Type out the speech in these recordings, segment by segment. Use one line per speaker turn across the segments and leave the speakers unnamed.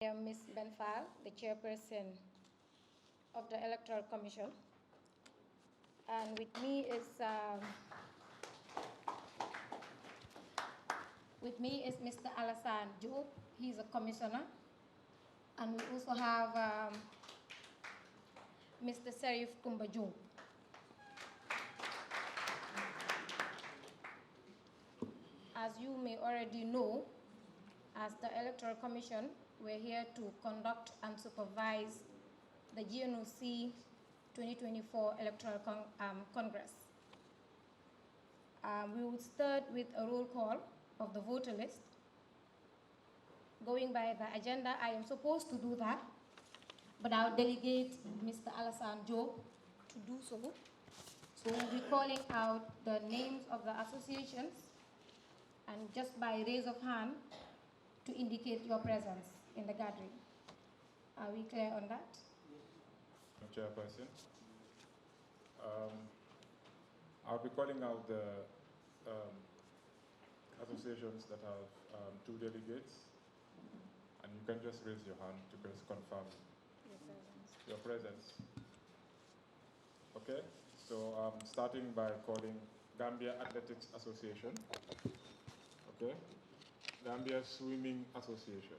I am Ms. Benfal, the chairperson of the Electoral Commission, and with me is Mr. Alassane Diop. He's a commissioner, and we also have Mr. Serif Kumba Diop. As you may already know, as the Electoral Commission, we're here to conduct and supervise the GNOC 2024 Electoral Congress. We will start with a roll call of the voter list. Going by the agenda, I am supposed to do that, but I'll delegate Mr. Alassane Diop to do so. So we'll be calling out the names of the associations, and just by raise of hand, to indicate your presence in the gathering. Are we clear on that?
Chairperson, I'll be calling out the associations that have 2 delegates, and you can just raise your hand to just confirm your presence. Okay, so starting by calling Gambia Athletics Association. Okay. Gambia Swimming Association.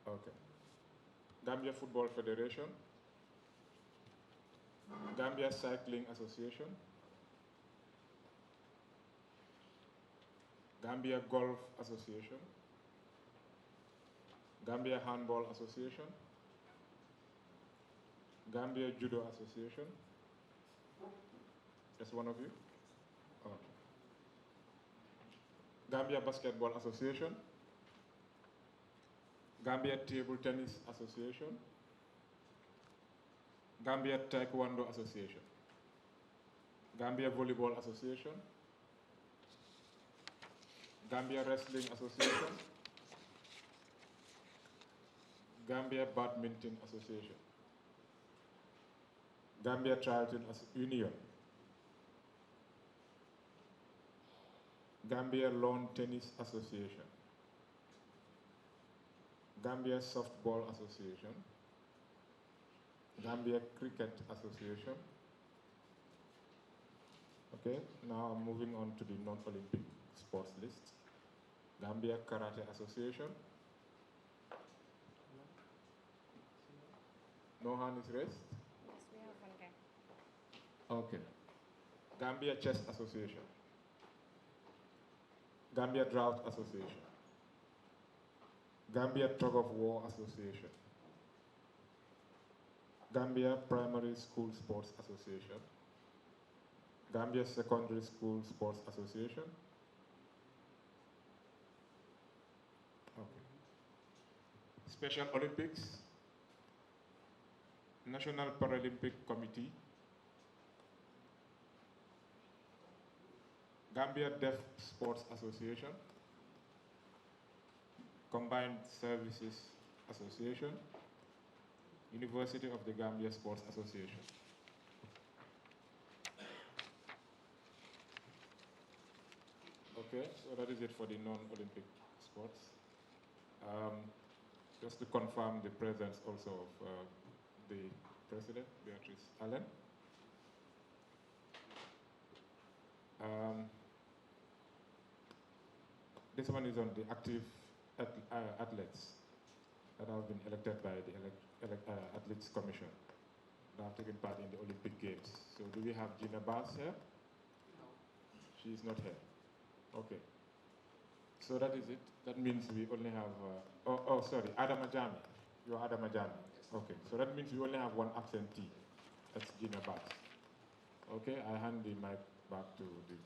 Okay. Gambia Football Federation. Gambia Cycling Association. Gambia Golf Association. Gambia Handball Association. Gambia Judo Association. Just one of you? Okay. Gambia Basketball Association, Gambia Table Tennis Association, Gambia Taekwondo Association, Gambia Volleyball Association, Gambia Wrestling Association, Gambia Badminton Association, Gambia Triathlon Union, Gambia Lawn Tennis Association, Gambia Softball Association, Gambia Cricket Association. Okay, now I'm moving on to the non-Olympic sports list. Gambia Karate Association. No hand is raised?
Yes, we have one there.
Okay. Gambia Chess Association. Gambia Drought Association, Gambia Tug of War Association, Gambia Primary School Sports Association, Gambia Secondary School Sports Association. Okay. Special Olympics, National Paralympic Committee, Gambia Deaf Sports Association, Combined Services Association, University of the Gambia Sports Association. Okay, so that is it for the non-Olympic sports. Just to confirm the presence also of the President, Beatrice Allen. This one is on the active athletes that have been elected by the Athletes Commission that have taken part in the Olympic Games. So do we have Gina Bass here? No. She is not here. Okay. So that is it. That means we only have, sorry, Adam Ajami. You are Adam Ajami. Okay, so that means we only have one absentee. That's Gina Bass. Okay, I hand the mic back to the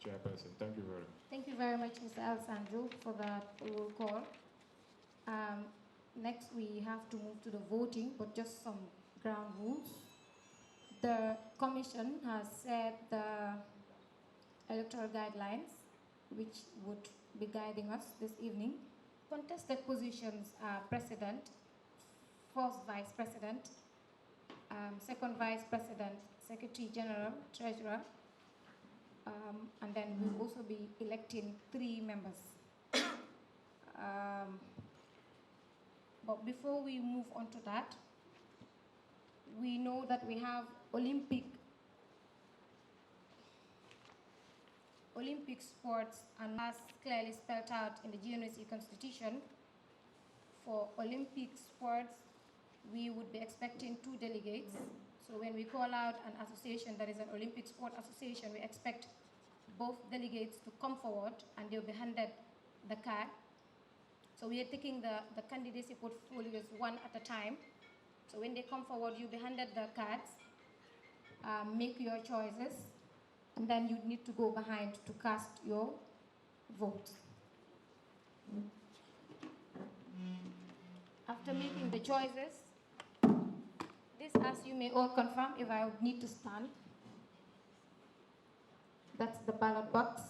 chairperson. Thank you very much.
Thank you very much, Mr. Alassane Diop, for that roll call. Next, we have to move to the voting, but just some ground rules. The Commission has set the electoral guidelines, which would be guiding us this evening. Contested positions are President, First Vice President, Second Vice President, Secretary General, Treasurer, and then we'll also be electing 3 members. The Commission has set the electoral guidelines, which would be guiding us this evening. Contested positions are President, First Vice President, Secretary General, Treasurer, and then we'll also be electing 3 members. The Commission has set the electoral guidelines, which would be guiding us this evening. Contested positions are President, First Vice President, Secretary General, Treasurer, and then we'll also be electing 3 members. But before we move on to that, we know that we have Olympic sports, and as clearly spelled out in the GNOC Constitution, for Olympic sports, we would be expecting 2 delegates. So when we call out an association that is an Olympic sport association, we expect both delegates to come forward and they'll be handed the card. So we are taking the candidacy portfolios one at a time. So when they come forward, you'll be handed the cards, make your choices, and then you need to go behind to cast your vote. After making the choices, this, as you may all confirm, if I would need to stand, that's the ballot box.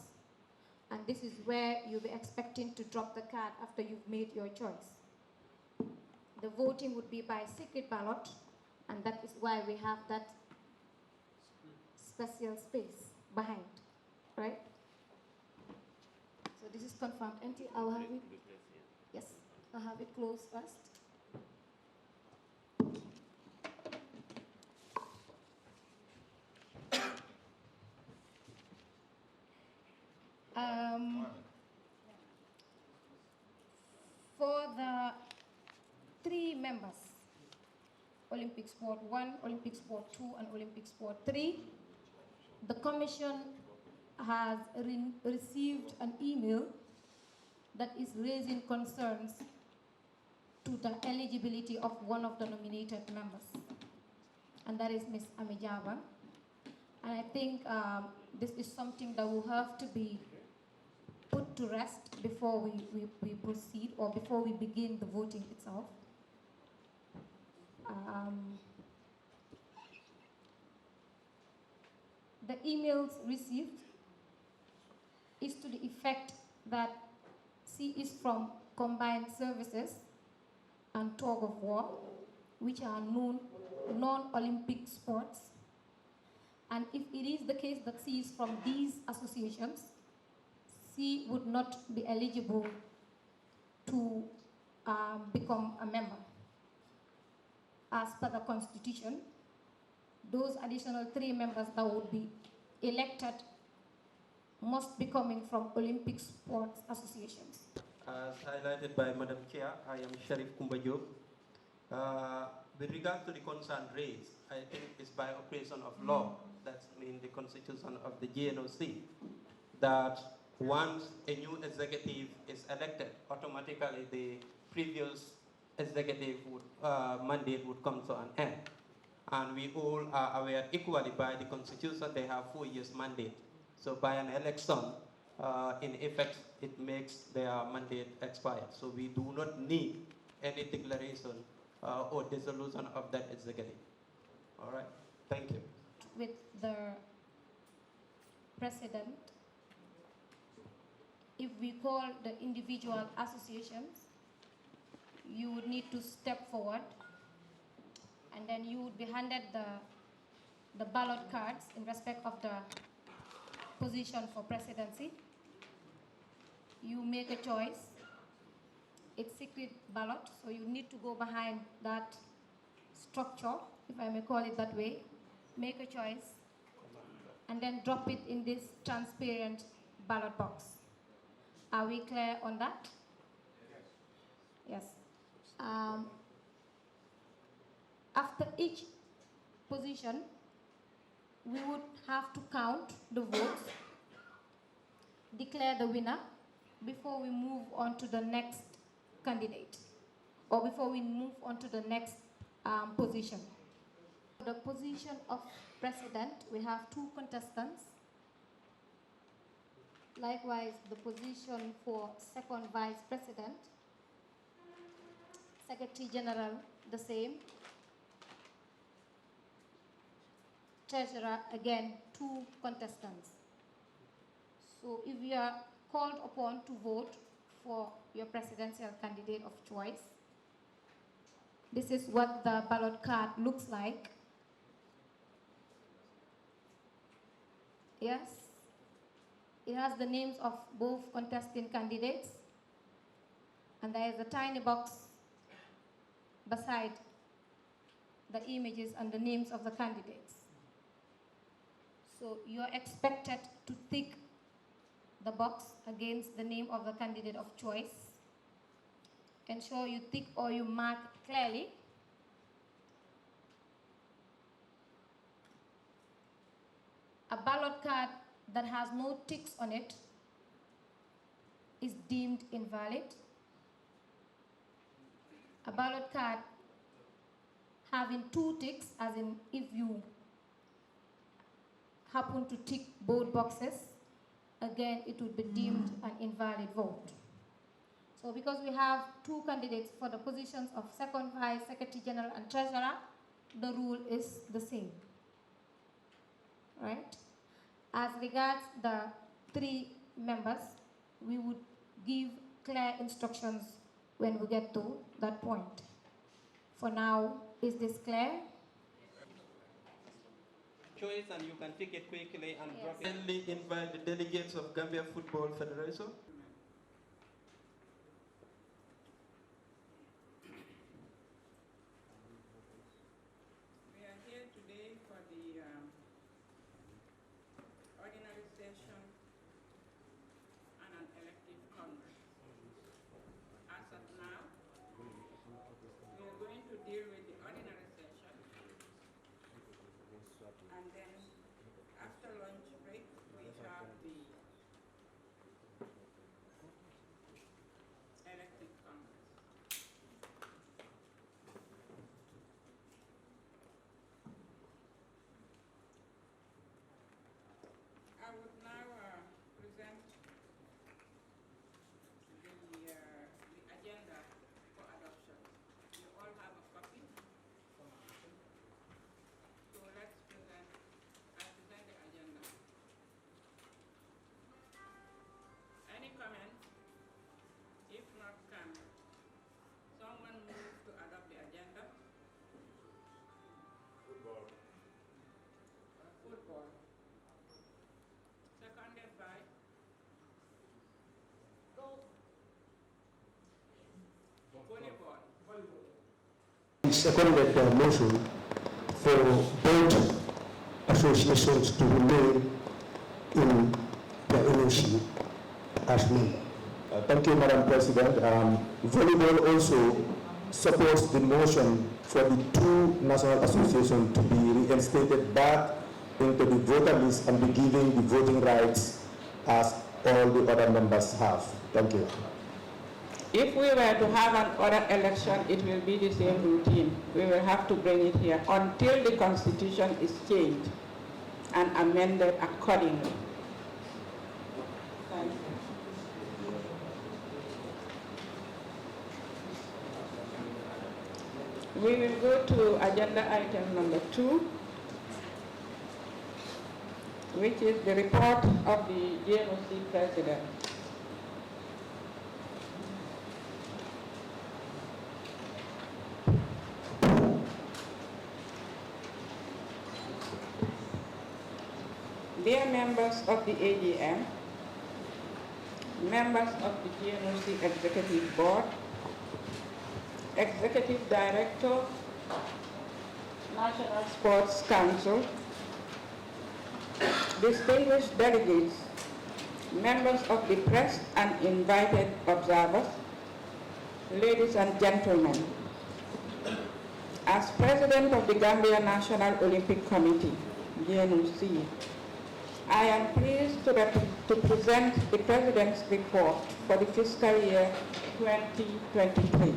And this is where you'll be expecting to drop the card after you've made your choice. The voting would be by secret ballot, and that is why we have that special space behind, right? So this is confirmed. Auntie, I'll have it. Yes, I'll have it closed first. For the 3 members, Olympic Sport 1, Olympic Sport 2, and Olympic Sport 3, the Commission has received an email that is raising concerns to the eligibility of one of the nominated members, and that is Ms. Amijaba. And I think this is something that will have to be put to rest before we proceed, or before we begin the voting itself. The emails received is to the effect that C is from Combined Services and Tug of War, which are non-Olympic sports. And if it is the case that C is from these associations, C would not be eligible to become a member. As per the Constitution, those additional 3 members that would be elected must be coming from Olympic sports associations.
As highlighted by Madam Chair, I am Sharif Kumbajo. With regard to the concern raised, I think it's by operation of law, that's in the Constitution of the GNOC, that once a new executive is elected, automatically the previous executive mandate would come to an end. And we all are aware equally by the Constitution they have 4 years mandate. So by an election, in effect, it makes their mandate expire. So we do not need any declaration or dissolution of that executive. All right, thank you.
With the president, if we call the individual associations, you would need to step forward, and then you would be handed the ballot cards in respect of the position for presidency. You make a choice. It's secret ballot, so you need to go behind that structure, if I may call it that way, make a choice, and then drop it in this transparent ballot box. Are we clear on that? Yes. After each position, we would have to count the votes, declare the winner before we move on to the next candidate, or before we move on to the next position. The position of president, we have 2 contestants. Likewise, the position for second vice president, secretary general, the same. Treasurer, again, 2 contestants. So if you are called upon to vote for your presidential candidate of choice, this is what the ballot card looks like. Yes, it has the names of both contesting candidates, and there is a tiny box beside the images and the names of the candidates. So you're expected to tick the box against the name of the candidate of choice. Ensure you tick or you mark clearly. A ballot card that has no ticks on it is deemed invalid. A ballot card having 2 ticks, as in if you happen to tick both boxes, again it would be deemed an invalid vote. So because we have 2 candidates for the positions of Second Vice, Secretary General and Treasurer, the rule is the same. Right? As regards the 3 members, we would give clear instructions when we get to that point. For now, is this clear?
Choice, and you can take it quickly and drop it. Kindly invite the delegates of Gambia Football Federation.
We are here today for the ordinary session and an elective congress. As of now, we are going to deal with the ordinary session, and then after lunch break, we have the elective congress. I would now present the agenda for adoption. You all have a copy. So let's present, I present the agenda. Any comments? If not, can someone move to adopt the agenda? Football. Football. Seconded by? Volleyball.
Seconded the motion for both associations to remain in the NOC as named.
Thank you, Madam President. Volleyball also supports the motion for the 2 national associations to be reinstated back into the voter list and be given the voting rights as all the other members have. Thank you.
If we were to have an other election, it will be the same routine. We will have to bring it here until the constitution is changed and amended accordingly. Thank you. We will go to agenda item number 2, which is the report of the GNOC president. Dear members of the AGM, members of the GNOC Executive Board, Executive Director, National Sports Council, distinguished delegates, members of the press and invited observers, ladies and gentlemen, as President of the Gambia National Olympic Committee, GNOC, I am pleased to present the President's report for the fiscal year 2023.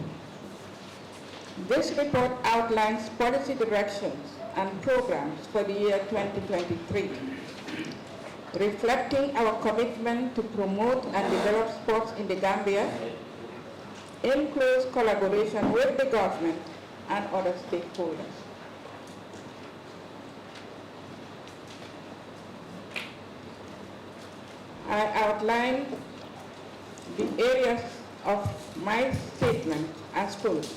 This report outlines policy directions and programs for the year 2023, reflecting our commitment to promote and develop sports in the Gambia in close collaboration with the government and other stakeholders. I outline the areas of my statement as follows.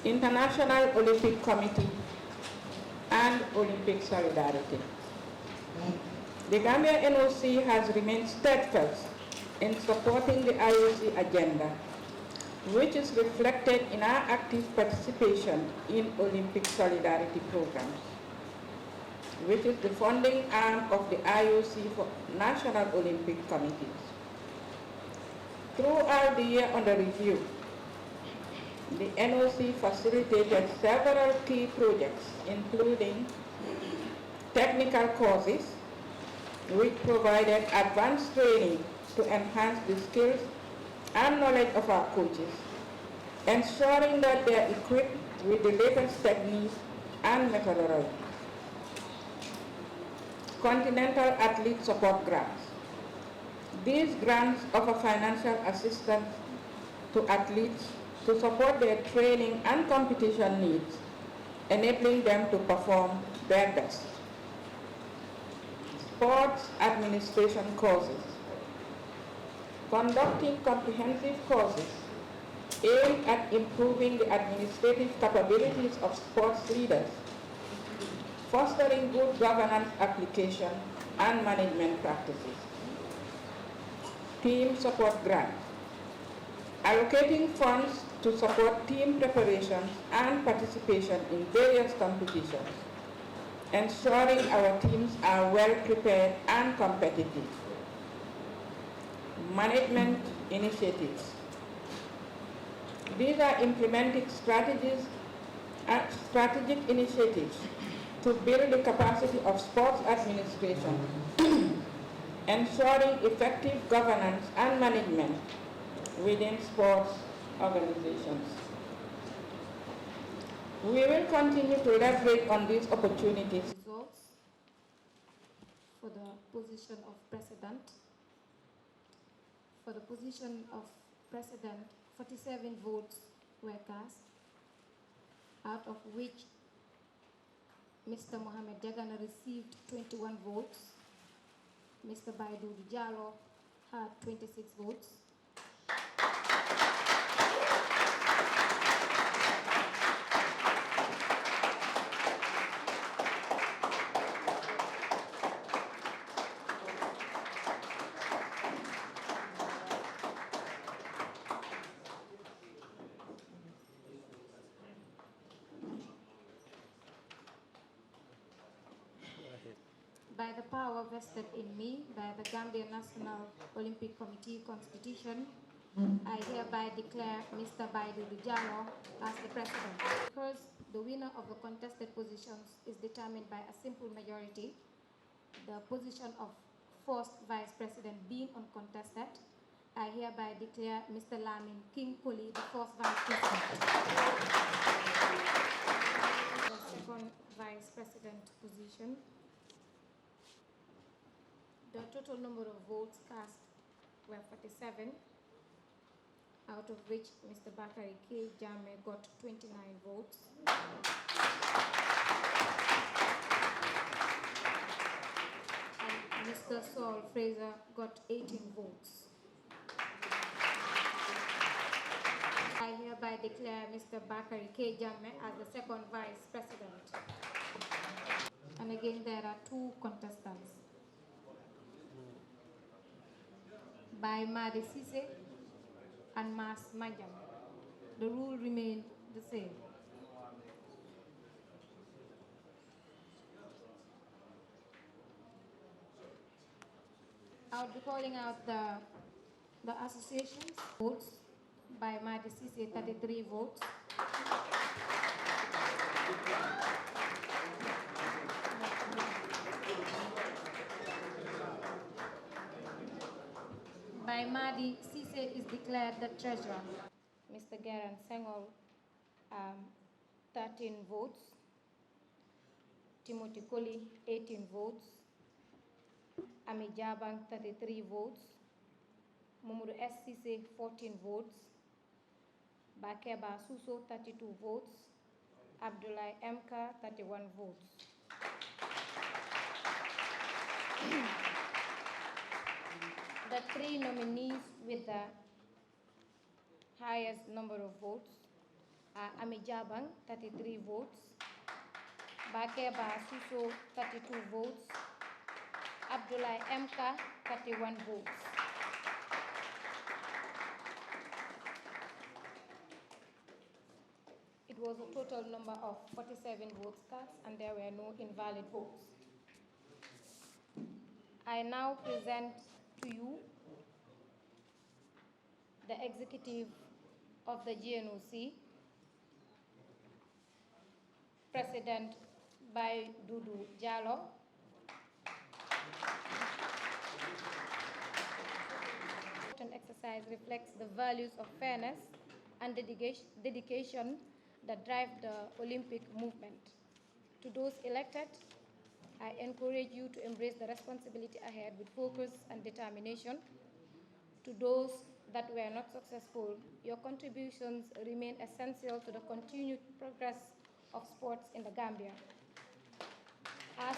International Olympic Committee and Olympic solidarity. The Gambia NOC has remained steadfast in supporting the IOC agenda which is reflected in our active participation in Olympic solidarity programs, which is the funding arm of the IOC for National Olympic Committees. Throughout the year under review, the NOC facilitated several key projects, including technical courses, which provided advanced training to enhance the skills and knowledge of our coaches, ensuring that they are equipped with the latest techniques and methodology. Continental Athlete Support Grants. These grants offer financial assistance to athletes to support their training and competition needs, enabling them to perform their best. Sports administration courses. Conducting comprehensive courses aimed at improving the administrative capabilities of sports leaders, fostering good governance application and management practices. Team support grant. Allocating funds to support team preparations and participation in various competitions, ensuring our teams are well prepared and competitive. Management initiatives. These are implementing strategic initiatives to build the capacity of sports administration, ensuring effective governance and management within sports organizations. We will continue to leverage on these opportunities.
Results for the position of president. For the position of president, 47 votes were cast, out of which Mr. Mohamed Jagana received 21 votes. Mr. Baidu Diallo had 26 votes. By the power vested in me by the Gambia National Olympic Committee Constitution, I hereby declare Mr. Baidu Diallo as the president. Because the winner of the contested positions is determined by a simple majority, the position of first vice president being uncontested, I hereby declare Mr. Lamin King Koli the first vice president. The second vice president position. The total number of votes cast were 47, out of which Mr. Bakari K. Jame got 29 votes. And Mr. Saul Fraser got 18 votes. I hereby declare Mr. Bakari K. Jame as the second vice president. And again, there are two contestants. By Madi Sise and Mas Majam. The rule remained the same. I'll be calling out the associations. Votes by Madi Sise, 33 votes. By Madi, Sise is declared the treasurer. Mr. Geran Sengol, 13 votes. Timothy Koli, 18 votes. Ami Jabang, 33 votes. Mumudu S. Sise, 14 votes. Bakeba Suso, 32 votes. Abdullah Mka, 31 votes. The three nominees with the highest number of votes are Ami Jabang, 33 votes, Bakeba Suso, 32 votes, Abdullah Mka, 31 votes. It was a total number of 47 votes cast, and there were no invalid votes. I now present to you the executive of the GNOC, President by Dudu Jallo. The exercise reflects the values of fairness and dedication that drive the Olympic movement. To those elected, I encourage you to embrace the responsibility ahead with focus and determination. To those that were not successful, your contributions remain essential to the continued progress of sports in the Gambia. As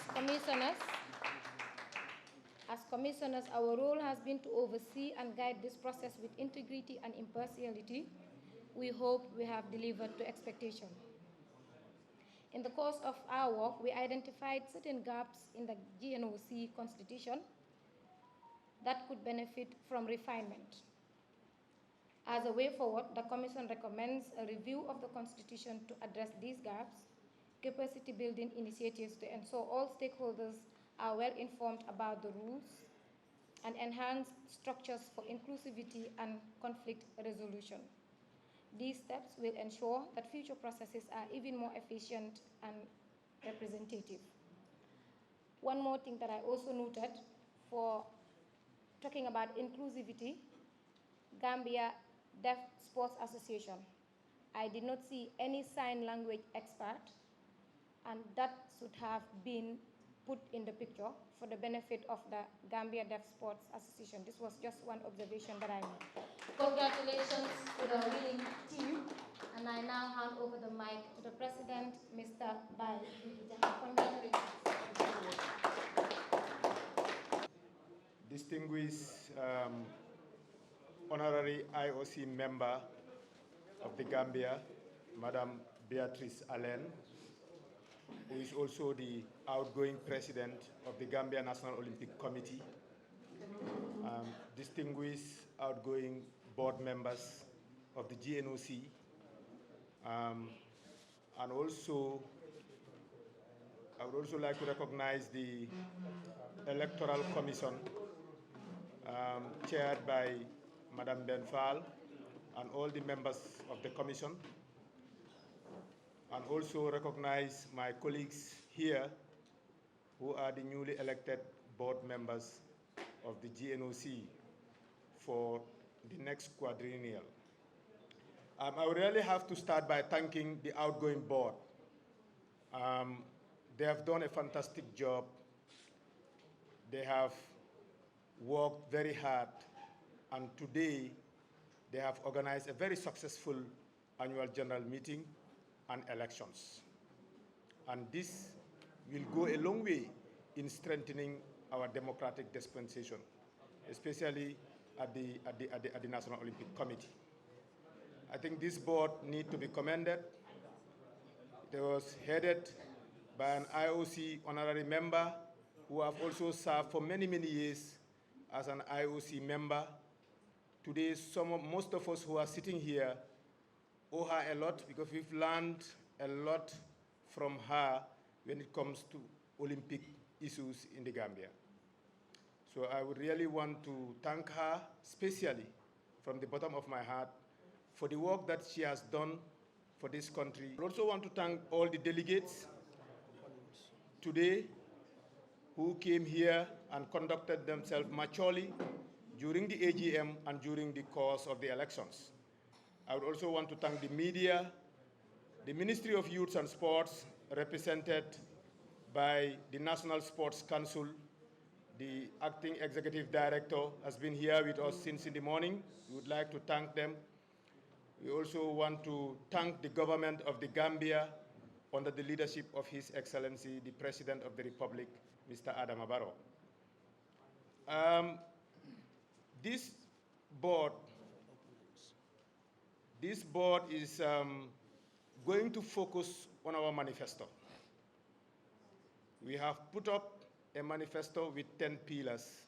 commissioners, our role has been to oversee and guide this process with integrity and impartiality. We hope we have delivered to expectation. In the course of our work, we identified certain gaps in the GNOC constitution that could benefit from refinement. As a way forward, the Commission recommends a review of the Constitution to address these gaps, capacity building initiatives to ensure all stakeholders are well informed about the rules, and enhance structures for inclusivity and conflict resolution. These steps will ensure that future processes are even more efficient and representative. One more thing that I also noted for talking about inclusivity, Gambia Deaf Sports Association. I did not see any sign language expert, and that should have been put in the picture for the benefit of the Gambia Deaf Sports Association. This was just one observation that I made. Congratulations to the winning team, and I now hand over the mic to the president, Mr. Bai. Congratulations.
Distinguished honorary IOC member of the Gambia, Madam Beatrice Allen, who is also the outgoing president of the Gambia National Olympic Committee, distinguished outgoing board members of the GNOC, and also I would also like to recognize the Electoral Commission chaired by Madam Benfal and all the members of the commission, and also recognize my colleagues here who are the newly elected board members of the GNOC for the next quadrennial. I would really have to start by thanking the outgoing board. They have done a fantastic job. They have worked very hard, and today they have organized a very successful annual general meeting and elections. And this will go a long way in strengthening our democratic dispensation, especially at the National Olympic Committee. I think this board needs to be commended. It was headed by an IOC honorary member who have also served for many, many years as an IOC member. Today, most of us who are sitting here owe her a lot, because we've learned a lot from her when it comes to Olympic issues in the Gambia. So I would really want to thank her, especially from the bottom of my heart, for the work that she has done for this country. I also want to thank all the delegates today who came here and conducted themselves maturely during the AGM and during the course of the elections. I would also want to thank the media, the Ministry of Youth and Sports, represented by the National Sports Council. The acting executive director has been here with us since in the morning. We would like to thank them. We also want to thank the government of the Gambia under the leadership of His Excellency, the President of the Republic, Mr. Adama Barrow. This board is going to focus on our manifesto. We have put up a manifesto with 10 pillars,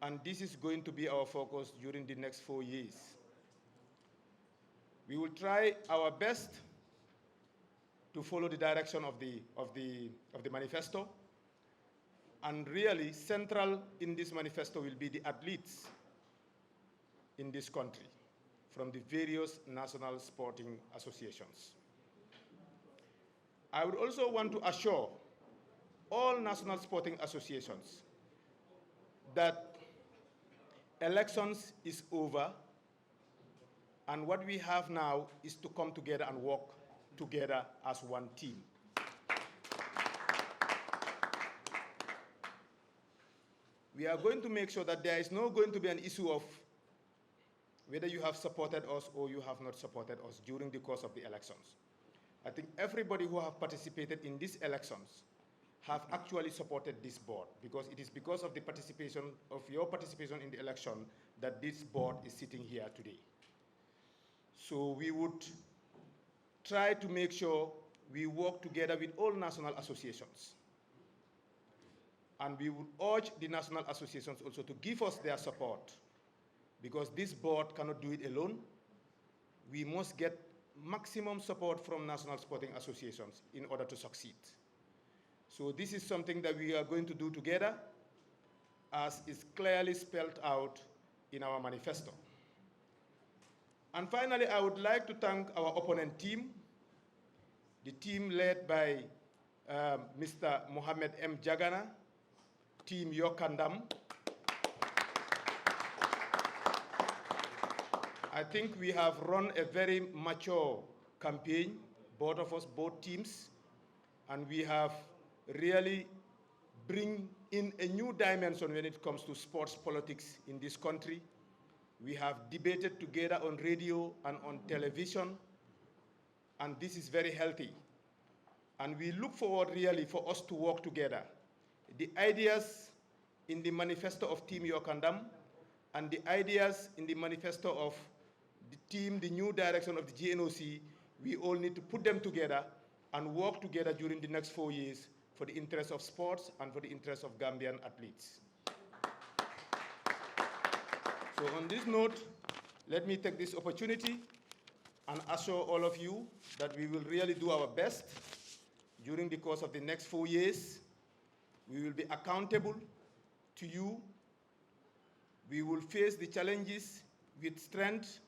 and this is going to be our focus during the next 4 years. We will try our best to follow the direction of the manifesto. And really central in this manifesto will be the athletes in this country from the various national sporting associations. I would also want to assure all national sporting associations that elections is over, and what we have now is to come together and work together as one team. We are going to make sure that there is not going to be an issue of whether you have supported us or you have not supported us during the course of the elections. I think everybody who have participated in these elections have actually supported this board, because it is because of the participation of your participation in the election that this board is sitting here today. So we would try to make sure we work together with all national associations. And we would urge the national associations also to give us their support, because this board cannot do it alone. We must get maximum support from national sporting associations in order to succeed. So this is something that we are going to do together, as is clearly spelled out in our manifesto. And finally, I would like to thank our opponent team, the team led by Mr. Mohamed M. Jagana, Team Yokandam. I think we have run a very mature campaign, both of us, both teams, and we have really bring in a new dimension when it comes to sports politics in this country. We have debated together on radio and on television, and this is very healthy. And we look forward really for us to work together. The ideas in the manifesto of Team Yokandam and the ideas in the manifesto of the team, the new direction of the GNOC, we all need to put them together and work together during the next 4 years for the interest of sports and for the interest of Gambian athletes. So on this note, let me take this opportunity and assure all of you that we will really do our best during the course of the next 4 years. We will be accountable to you. We will face the challenges with strength.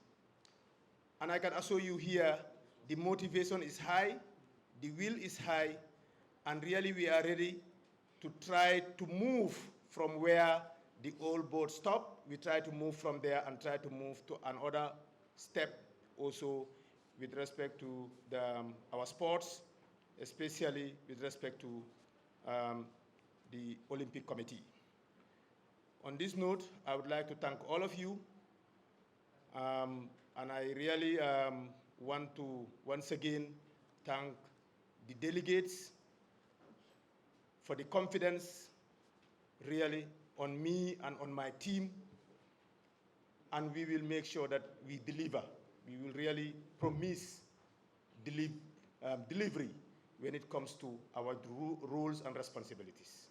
And I can assure you here, the motivation is high, the will is high, and really we are ready to try to move from where the old board stopped. We try to move from there and try to move to another step also with respect to our sports, especially with respect to the Olympic Committee. On this note, I would like to thank all of you. And I really want to once again thank the delegates for the confidence really on me and on my team. And we will make sure that we deliver. We will really promise delivery when it comes to our roles and responsibilities.